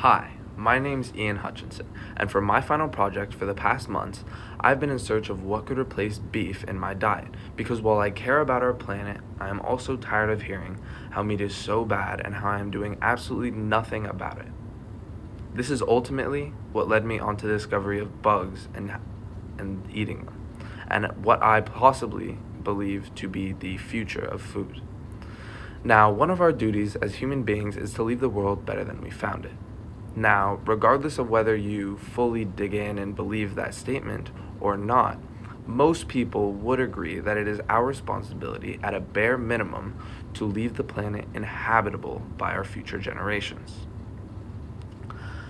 Hi, my name's Ian Hutchinson, and for my final project for the past months, I've been in search of what could replace beef in my diet because while I care about our planet, I am also tired of hearing how meat is so bad and how I am doing absolutely nothing about it. This is ultimately what led me onto the discovery of bugs and eating them, and what I possibly believe to be the future of food. Now, one of our duties as human beings is to leave the world better than we found it. Now, regardless of whether you fully dig in and believe that statement or not, most people would agree that it is our responsibility, at a bare minimum, to leave the planet inhabitable by our future generations.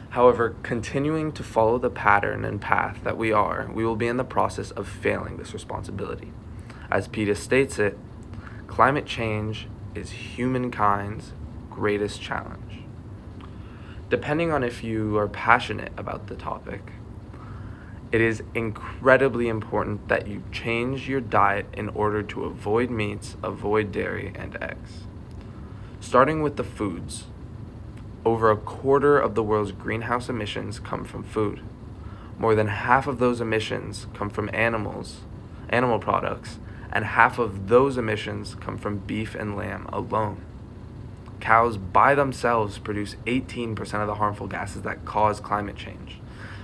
However, continuing to follow the pattern and path that we will be in the process of failing this responsibility. As PETA states it, climate change is humankind's greatest challenge. Depending on if you are passionate about the topic, it is incredibly important that you change your diet in order to avoid meats, avoid dairy, and eggs. Starting with the foods, over a quarter of the world's greenhouse emissions come from food. More than half of those emissions come from animal products, and half of those emissions come from beef and lamb alone. Cows by themselves produce 18% of the harmful gases that cause climate change.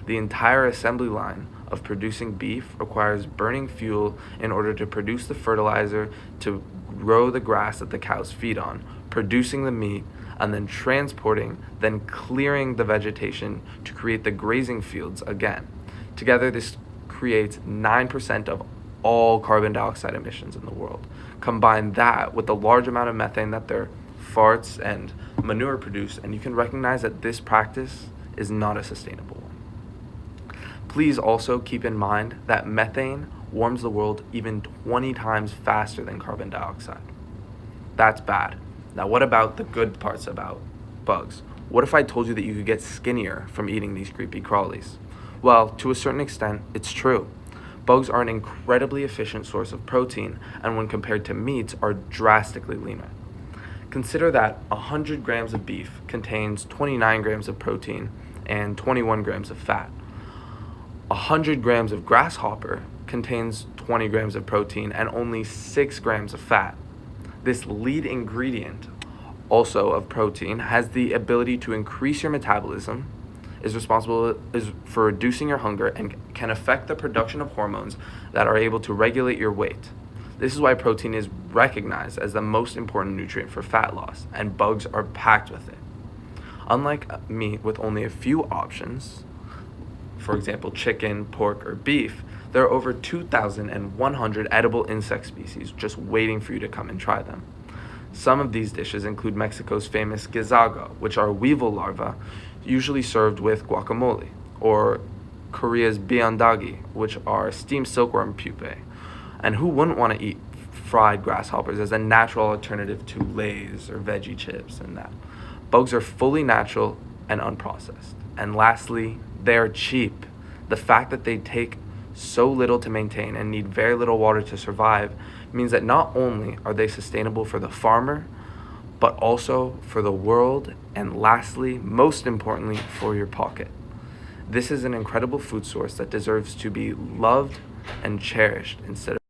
The entire assembly line of producing beef requires burning fuel in order to produce the fertilizer to grow the grass that the cows feed on, producing the meat, and then transporting, then clearing the vegetation to create the grazing fields again. Together, this creates 9% of all carbon dioxide emissions in the world. Combine that with the large amount of methane that their farts and manure produce, and you can recognize that this practice is not a sustainable one. Please also keep in mind that methane warms the world even 20 times faster than carbon dioxide. That's bad. Now, what about the good parts about bugs? What if I told you that you could get skinnier from eating these creepy crawlies? Well, to a certain extent, it's true. Bugs are an incredibly efficient source of protein, and when compared to meats, are drastically leaner. Consider that 100 grams of beef contains 29 grams of protein and 21 grams of fat. 100 grams of grasshopper contains 20 grams of protein and only 6 grams of fat. This lead ingredient, also of protein, has the ability to increase your metabolism, is responsible for reducing your hunger, and can affect the production of hormones that are able to regulate your weight. This is why protein is recognized as the most important nutrient for fat loss, and bugs are packed with it. Unlike meat with only a few options, for example, chicken, pork, or beef, there are over 2,100 edible insect species just waiting for you to come and try them. Some of these dishes include Mexico's famous guisago, which are weevil larvae usually served with guacamole, or Korea's biondagi, which are steamed silkworm pupae. And who wouldn't want to eat fried grasshoppers as a natural alternative to Lay's or veggie chips and that? Bugs are fully natural and unprocessed. And lastly, they're cheap. The fact that they take so little to maintain and need very little water to survive means that not only are they sustainable for the farmer, but also for the world, and lastly, most importantly, for your pocket. This is an incredible food source that deserves to be loved and cherished instead of